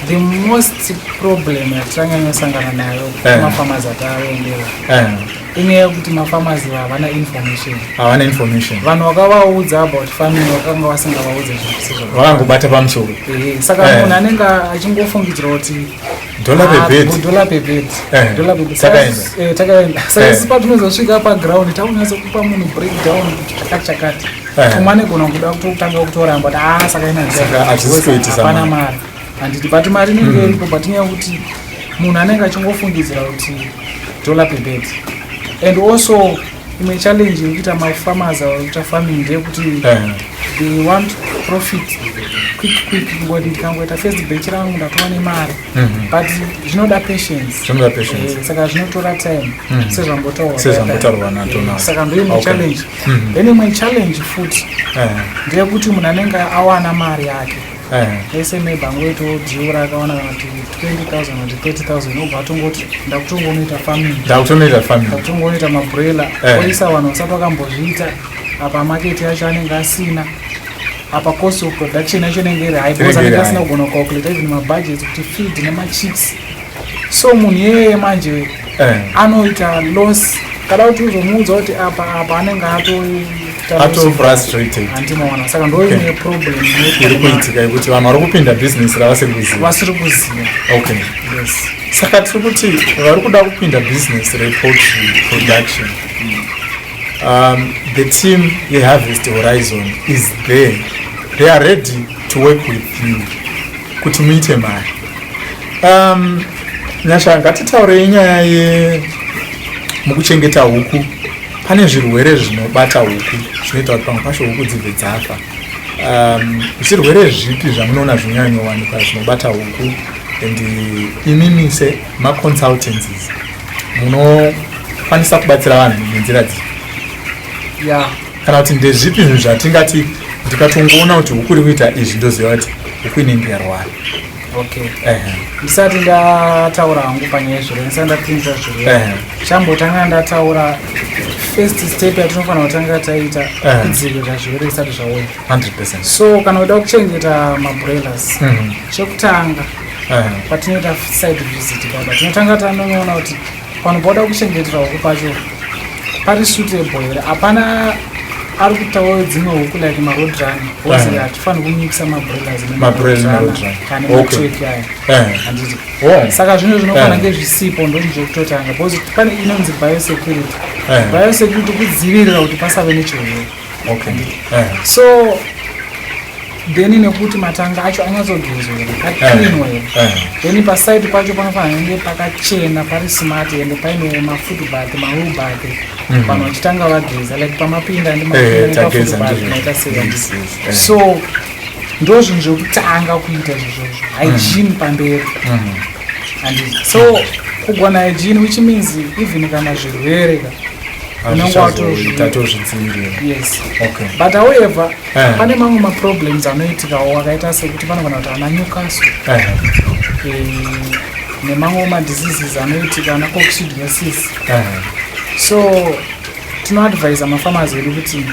The most problem yatiranyanyosangana nayo kumafarmers atavaendera inyaya yekuti mafarmers havana information. Vanhu vakavaudza about farming vakanga vasingavaudza zvakangobata pamusoro. Saka munhu anenge achingofungidzira kuti dollar per bed takaenda saka isi patinozosvika paground takunyatsokupa munhu breakdown chakati umwe gona kuda kutotanga kutoramba kuti saka inahapana mari handiti but mari inenge iripo patinyaya kuti munhu anenge achingofungidzira kuti dollar per bed. And also imwe challenge yekuita mafarmers akuita farming ndeyekuti they want profit quick ngoti ndikangoita first batch rangu ndatova nemari but zvinoda patience saka zvinotora time sezvambotaura saka ndoimwe challenge. Then imwe challenge futi ndeyekuti munhu anenge awana mari yake ese maybe angoitodhiura akawana kana kuti 20,000 or 30,000 obva atongoti ndakutongonoita ndakutongonoita mabroiler oisa vanhu vasati vakambozviita apa market yacho anenge asina apa cost of production yacho inenge iri high because anenge asina kugona kucalculate even mabudget kuti feed nemachicks so munhu yeye manje anoita loss kada kuti uzomuudza kuti apa anenge frustrated handimaona saka ndoimwe problem iri kuitika yekuti vanhu vari kupinda business ravasiri kuziva. Okay, yes. Saka tiri kuti vari kuda kupinda business repoultry production, the team yeHarvest Horizon is there. They are ready to work with you kuti muite mari. Nyasha ngatitaurei nyaya mukuchengeta huku. Pane zvirwere zvinobata huku zvinoita kuti pamwe pacho huku dzibve dzafa. Zvirwere zvipi zvamunoona zvinyanyowanikwa zvinobata huku and imimi semaconsultancies munokwanisa kubatsira vanhu nenzira dzipi? Kana kuti ndezvipi zvinhu zvatingati ndikatongoona kuti huku iri kuita izvi ndoziva kuti huku inenge yarwara? Ndisati ndataura hangu panyaya yezvirwere ndisati ndapinza zvirwere chambotanga ndataura first step yatinofanira kutanga taita kudzivirira zvirwere zvisati zvauya 100%. So kana uda kuchengeta mabroilers chekutanga patinoita side visit baba tinotanga tanoona kuti pano poda kuchengetera huku pacho pari suitable here. Hapana ari kutaura dzimwe huku like marodran ozi hatifaniri kumikisa mabroilers kana network yayo handiti. Saka zvino zvinofanira kunge zvisipo ndozvekutotanga because pane inonzi biosecurity. Biosecurity kudzivirira kuti pasave nechirwere. So then nekuti matanga acho anyatsogezwa akaklinwa here. Then paside pacho panofanira kunge pakachena pari smart ende paine mafood bath mawool bath vanhu vachitanga vageza like pamapinda ndemaita seventies. So ndo zvinhu zvekutanga kuita izvozvo hygiene pamberi. And so kugona hygiene which means even kana zvirwere yes. But however pane mamwe maproblems anoitikawo akaita sekuti panogona kuti ana Newcastle nemamwe madiseases anoitika ana coccidiosis. So tinoadvisa mafarmers edu kuti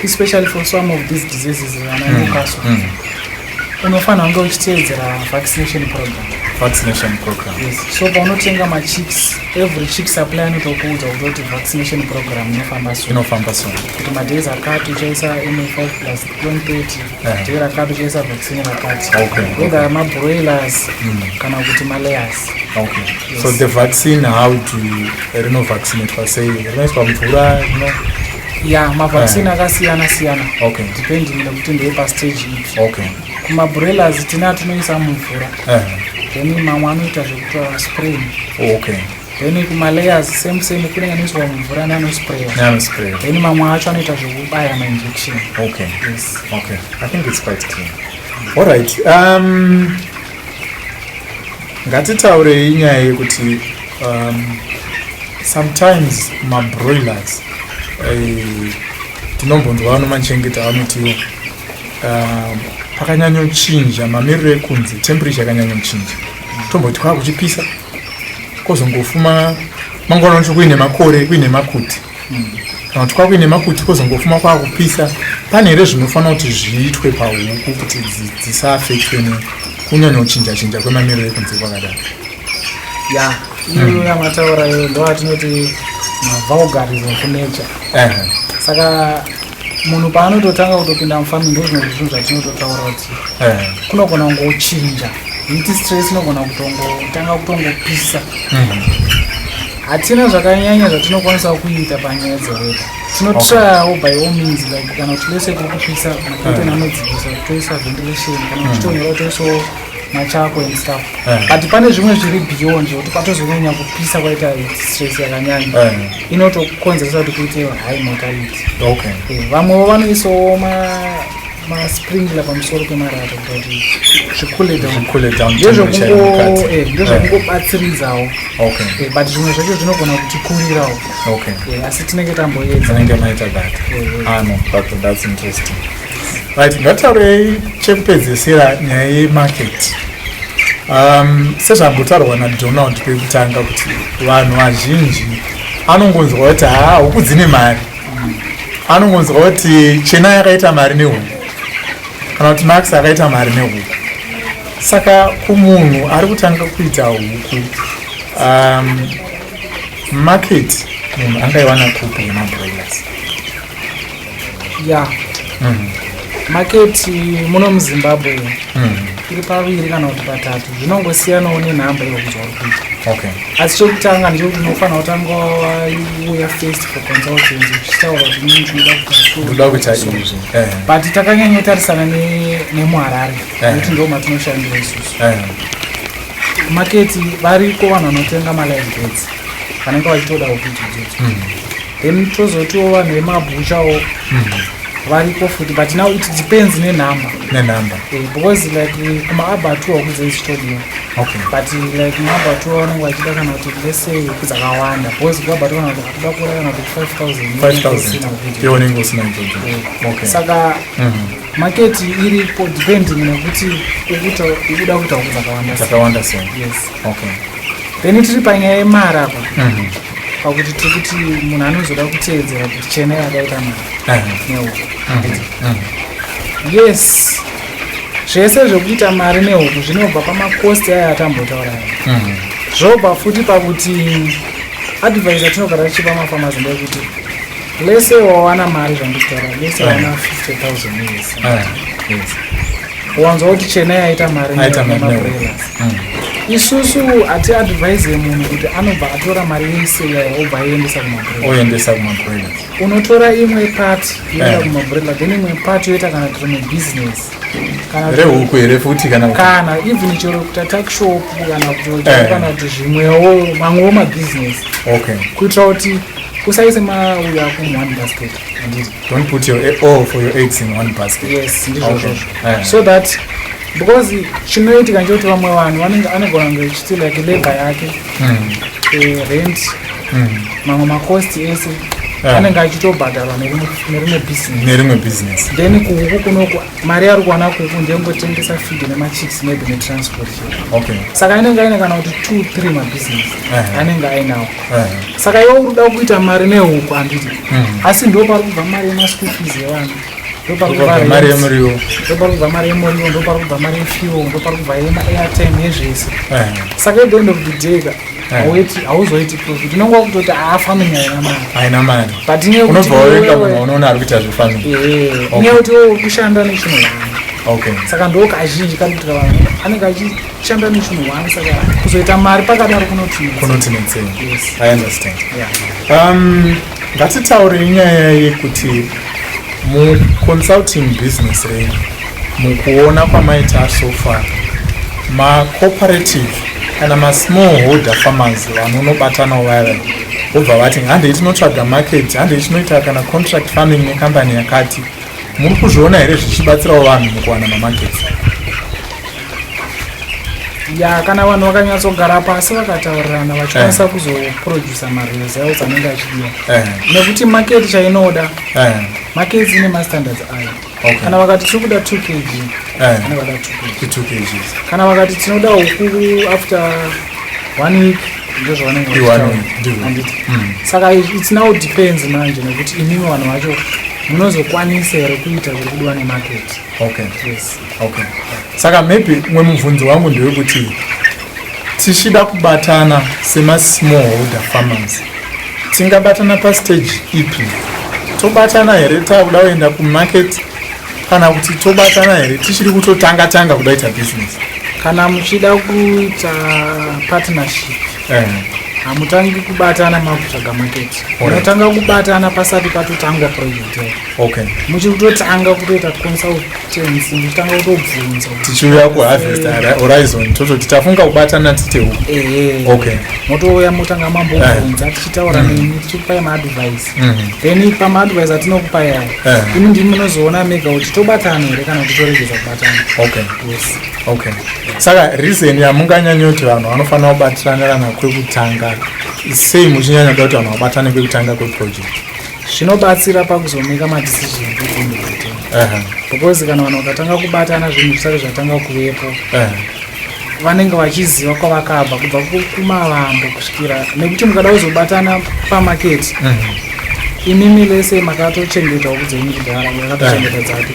especially for some of these diseases ana Newcastle unofanira kunge uchiteedzera vaccination program. Yes. So paunotenga machicks every chick supply anotokuudza kuti vaccination program inofamba so kuti madays akati uchaisa MA5+130 day rakati uchaisa vaccine rakati whether mabroilers kana kuti malayers. Yes. So the vaccine, how to renovaccinate per se? Rinoiswa mvura mavaccine akasiyana siyana depending nekuti ndeepastage ipi. Kumabroilers tinoisa mumvura then mamwe anoita zvekutora spray. Then kumalayers same kunenge anoiswa mumvura neanospraya. Then mamwe acho anoita zvekubaya mainjection. Yes. I think it's quite clear. All right. Ngatitaurei nyaya yekuti sometimes mabroilers tinombonzwa vanomachengeta vanoti pakanyanyochinja mamiriro ekunze temperature yakanyanyochinja tomboti kwaa kuchipisa kozongofuma mangwana wacho kuine makore kuine makuti kana kuti kwaa kuine makuti kozongofuma kwaa kupisa. Pane here zvinofanira kuti zviitwe pahuku kuti dzisaafektwe nekunyanyochinja kwemamiriro ekunze kwakadaro? iyo yamataura iyo ndo atinoti mavulgarism kunature. Saka munhu paanototanga kutopinda mufarming ndozvino zvinhu zvatinototaura kuti kunogona kungochinja heat stress inogona kutanga kutongopisa. Hatina zvakanyanya zvatinokwanisa kuita panyaya dzewedha. Tinotryawo by all means like kana kuti lese kurikupisa kana kuita nanodzikisa toisa ventilation kana kuchitonyera toisawo machako and stuff. But pane zvimwe zviri beyond zvekuti patozonyanya kupisa kwaita stress yakanyanya inotokonzeresa kuti kuite high mortality. Vamwewo vanoisawo masprinkler pamusoro pemarata kuti zvikule down ndezvokungobatsiridzawo. But zvimwe zvacho zvinogona kutikurirawo. Asi tinenge tamboedza. That's interesting. Right, ngataurei chekupedzisira nyaya yemarket. Sezvambotaurwa naDonald pekutanga kuti vanhu vazhinji anongonzwa kuti huku dzine mari, anongonzwa kuti chena yakaita mari nehuku kana kuti Max akaita mari nehuku. Saka kumunhu ari kutanga kuita huku, market munhu angaiwana kupi yemabroilers? Market muno muZimbabwe iri paviri kana kuti patatu, zvinongosiyanawo nenhamba yekudzwa kuita. Asi chokutanga ndechekuti unofanira kutanga wauya first for consultancy uchitaura kuti unoda kuita izvi. But takanyanyotarisana nemuHarare nekuti ndo matinoshandira isusu. Market variko vanhu vanotenga malive goods vanenge vachitodawo kuita izvozvo. Then tozotiwo vanhu vemabhuchawo variko futi, but now it depends nenhamba. Because like kumaabattoir kudzaichitodiwa. But like kumaabattoir vanenge vachida kana kuti let's say dzakawanda, because kuabattoir kana kuti akuda kuora kana kuti 5,000 iwo unenge usina izvozvo. Saka market iripo depending nekuti ukuda kuita huku dzakawanda sei. Then tiri panyaya yemari apa pakuti tiri kuti munhu anozoda kuteedzera kuti chena yakaita mari nehuku. Yes, zvese zvekuita mari nehuku zvinobva pamakosti aya atambotaura. Zvobva futi pakuti advice atinogara tichipa mafamazi ndeyekuti lese wawana mari zvandikutaura, lese wawana 50,000 wanzwa kuti chena yaita mari nemabroilers. Isusu ati advise munhu kuti anobva atora mari yese yayo obva aiendesa kumabroilers. Unotora imwe part yoenda kumabroilers, then imwe part yoita kana kuti business. Rehuku here futi kana even chero kuita tuckshop kana kuti zvimwewo mamwewo mabusiness. Kuitira kuti usaise mauya one basket. Don't put all for your eggs in one basket. Yes, so that because chinoitika ngekuti vamwe vanhu anogona kunge chiti like labor yake, rent, mamwe makosti ese anenge achitobhadharwa nerimwe business. Then kuhuku kunoku mari ari kuwana kuhuku ndengotengesa feed nemachicks maybe netransport. Saka anenge aine kana kuti 2-3 mabusiness anenge ainawo. Saka iwe uri kuda kuita mari nehuku handiti, asi ndo pari kubva mari yemaschool fees yevanhu, ndo pari kubva mari yemuriwo, ndo pari kubva mari yemuriwo, ndo pari kubva mari yefuel, ndo pari kubva airtime yezvese. Saka at the end of the day hauzoiti profit, unonga kutoti family haina mari. But unobva wega munhu unoona ari kuita zvefamily. Nekuti wewe kushanda nechinhu wani. Saka ndo kazhinji kari kuti vanhu anenge achishanda nechinhu wani, saka kuzoita mari pakadaro kunotinetsei. I understand. Ngatitaure nyaya yekuti mu-consulting business renyu mukuona kwamaita so far ma-cooperative kana ma-smallholder farmers vanonobatanawo vaya vobva vati handei tinotsvaga market, handei tinoita kana contract farming nekambani yakati, muri kuzviona here zvichibatsirawo vanhu mukuwana mamarkets? Kana vanhu vakanyatsogara pasi vakataurirana vachikwanisa kuzoprodusa mareels avo dzanenge achidiwa. Nekuti market chainoda, market ine mastandards ayo. Kana vakati tiri kuda 2 kg anogada 2 kg. Kana vakati tinoda huku after 1 week ndozvavanenge vachitaura. Saka it now depends manje nekuti imimi vanhu vacho munozokwanisa here kuita zviri kudiwa nemarket. Saka maybe mwe mubvunzo wangu ndewekuti tichida kubatana sema-smallholder farmers tingabatana pastage ipi? Tobatana here takuda kuenda kumarket kana kuti tobatana here tichiri kutotanga kudaita business? kana muchida kuita partnership hamutangi kubatana makutsvaga market, munotanga kubatana pasati patotangwa project yako. Muchiri kutotanga kutoita consultancy, muchitanga kutobvunza tichiuya kuharvest horizon tototi tafunga kubatana tite uku. Motouya motanga mambobvunza tichitaura nemi tichikupai maadvice, then pamaadvice atinokupai aya imi ndimi munozoona mega kuti tobatana here kana kuti toregeza kubatana. Saka reason yamunganyanya kuti vanhu vanofanira kubatirana kwekutanga sei muchinyanya kuda kuti vanhu vabatane kwekutanga kweproject? Zvinobatsira pakuzomeka madecision ekunoita, because kana vanhu vakatanga kubatana zvinhu zvisati zvatanga kuvepo vanenge vachiziva kwavakabva kubva kumavambo kusvikira, nekuti mukada kuzobatana pamaketi imimi lese makatochengetawo kudzenyu kudhara makatochengeta dzake.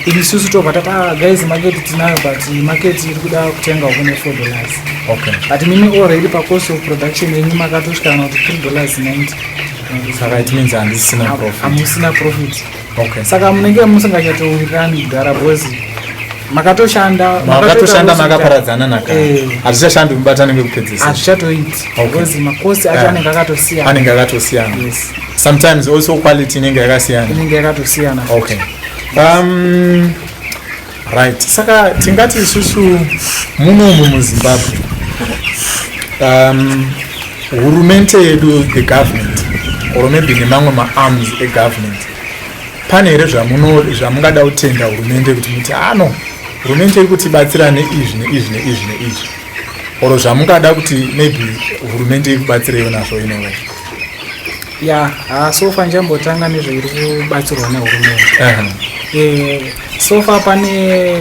Isusu tobva tapa guys market tinayo but market iri kuda kutenga kune $4. But mimi already pa cost of production yenyu makatosvika kuti $3.90. Saka it means hamusina profit. Saka munenge musingachatowirirani kudhara because makatoshanda makaparadzana nakare hazvichashandi mubatane ngekupedzisa, hazvichatoiti because makosi acho anenge akatosiyana. Sometimes also quality inenge yakasiyana. Right. Saka tingati isusu munomu muZimbabwe hurumende yedu, the government or maybe nemamwe maarms egovernment, pane here zvamungada kutenda hurumende kuti muti hurumende iri kutibatsira neizvi neizvi neizvi neizvi, or zvamungada kuti maybe hurumende iri kubatsirewo nazvo ineway? Sofa njambotanga nezvairi kubatsirwa nehurumende. Sofa pane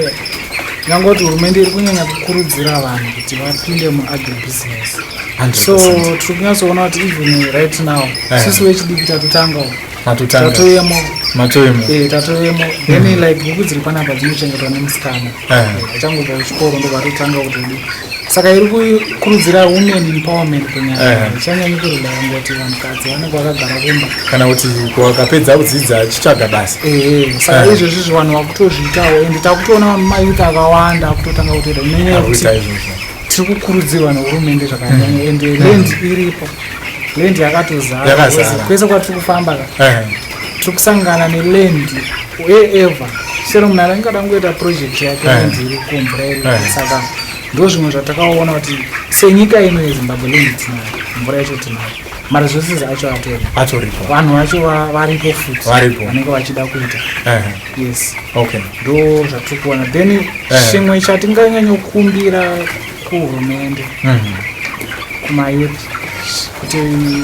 nyangoti hurumende iri kunyanya kukurudzira vanhu kuti vapinde muagribusiness. So tiri kunyatsoona kuti even right now sisi vechidiki tatotangawo tatoyemo then like huku dziri panapa dzinochengetwa nemusikana achangobva kuchikoro ndovatotanga kutodi. Saka iri kukurudzira women empowerment kunyanya ichanyanyi kuridara ngoti vanhukadzi vanenge vakagara kumba kana kuti wakapedza kudzidza chitsvaga basa. Saka izvozvi vanhu vakutozviitawo ende takutoona mayouth akawanda akutotanga kutoita nenyaya yekuti tiri kukurudzirwa nehurumende zvakanyanya ende land iripo, land yakatozara kwese kwatiri kufamba tiri kusangana neland wherever. Chero munhu anengada kungoita project yake land iri kumvura. Saka ndo zvimwe zvatakaona kuti senyika ino yeZimbabwe land tinayo, mvura yacho tinayo, mari zvose zvacho atoripo, vanhu vacho varipo futi vanenge vachida kuita. Ndo zvatiri kuona. Then chimwe chatinganyanya kukumbira kuhurumende kumayouth kuti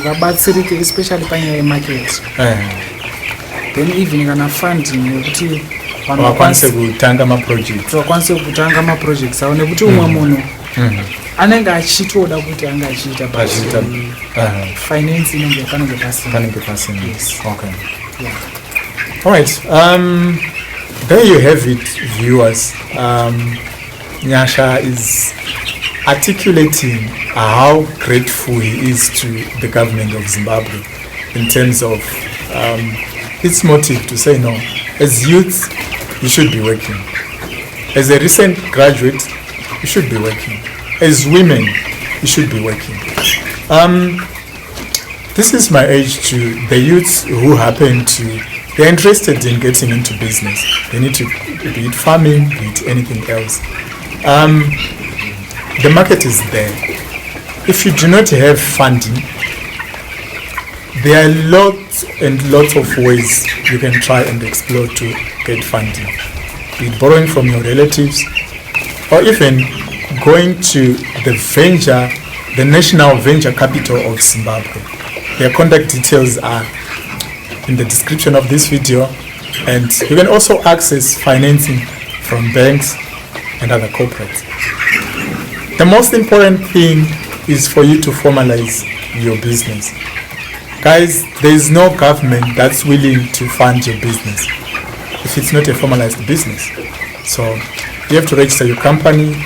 vabatsirike especially panyaya yemarket, then even kana funding yekuti vanhu vakwanise kutanga maprojects avo, nekuti umwe munhu anenge achitoda kuti anga achiita finance inenge panenge pasina. Alright, there you have it, viewers. Nyasha is articulating how grateful he is to the government of Zimbabwe in terms of its motive to say no. As youth, you should be working. As a recent graduate, you should be working. As women, you should be working. This is my age to the youths who happen to, they're interested in getting into business. They need to, be it farming, be it anything else. The market is there. If you do not have funding, there are lots and lots of ways you can try and explore to get funding. Be it borrowing from your relatives, or even going to the national venture capital of Zimbabwe. Their contact details are in the description of this video, and you can also access financing from banks and other corporates. The most important thing is for you to formalize your business. Guys, there is no government that's willing to fund your business if it's not a formalized business. So you have to register your company,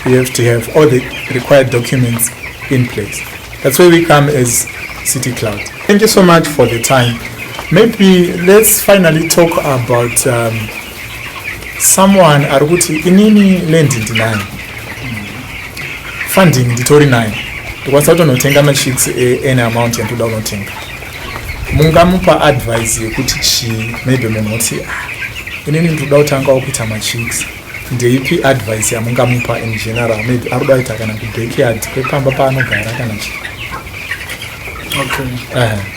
you have to have all the required documents in place. That's where we come as City Cloud. Thank you so much for the time. Maybe let's finally talk about someone arikuti inini land ndinayo. funding nditori nayo ndikwanisa kutonotenga machicks any amount yandoda kunotenga. Mungamupa advice yekuti chi maybe munhu oti inini ndoda kutangawo kuita machicks, ndeipi advice yamungamupa in general, maybe arikuda kuita kana kubackyard kwepamba paanogara kana chi? Okay.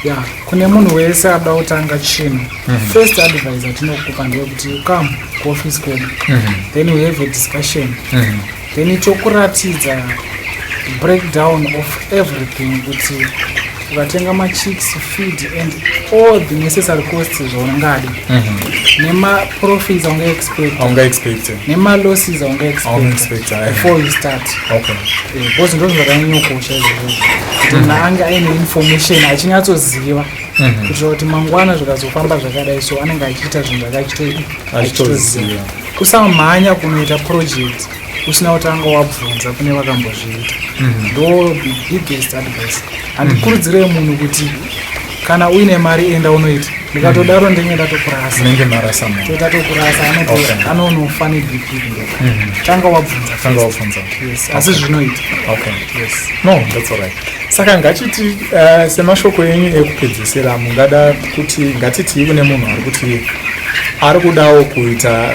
Yeah, kune munhu wese ada kutanga chino. First advice atinokupa ndeyekuti come kuoffice kwedu, then we have a discussion, then chokuratidza breakdown of everything kuti ukatenga machicks, feed and all the necessary costs zvaunengadi, nema-profits aunga-expect, nema-losses aunga-expect before you start. Because ndo zvakanyanyokosha izvozvo kuti munhu ange aine information achinyatsoziva kuitira kuti mangwana zvikazofamba zvakadai so anenge achiita zvinhu zvakachitoziva. Usamhanya kunoita project usina kutanga wabvunza kune vakambozviita. Ndo the biggest advice. Handikurudzirei munhu kuti kana uine mari enda unoita, ndikatodaro ndenge ndatokurasa toita tokurasa anonofanirwa tanga wabvunza. Yes, asi zvinoita. No, that's all right. Saka ngachiti semashoko enyu ekupedzisira mungada kuti ngatiti kune munhu ari kuti ari kudawo kuita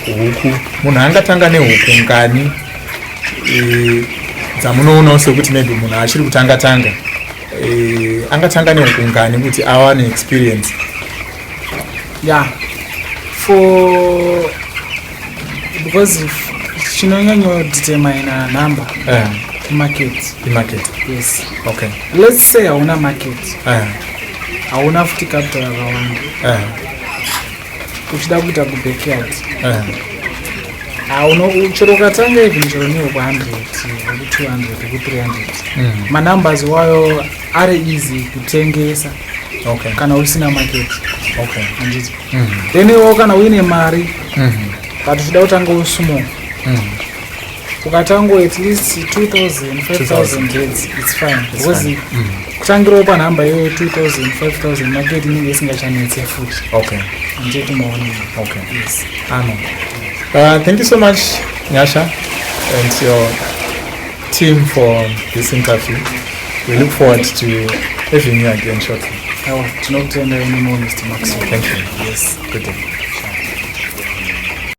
huku, munhu angatanga nehuku ngani dzamunoonawo sekuti maybe munhu achiri kutanga angatanga nehuku ngani kuti awane experience? Because chinonyanya determine number market. Yes. Okay. Let's say hauna market, hauna futi capital yakawanda, uchida kuita kubackyard, chero ukatanga even chero nehuku 100 ku 200 ku 300, manumbers wayo ari easy kutengesa kana usina market. Then iwo kana uine mari but uchida kutanga usmall, ukatanga at least 2,000 5,000 heads, it's fine. Because kutangirawo panhamba iyoyo 2,000 5,000 market inenge isingachanetse futi. Handiti maonero. Yes. Thank you so much, Nyasha, and your team for this interview. We look forward to having you again shortly. Tinokutenda imi Mr. Maxwell. Thank you. Yes, good day.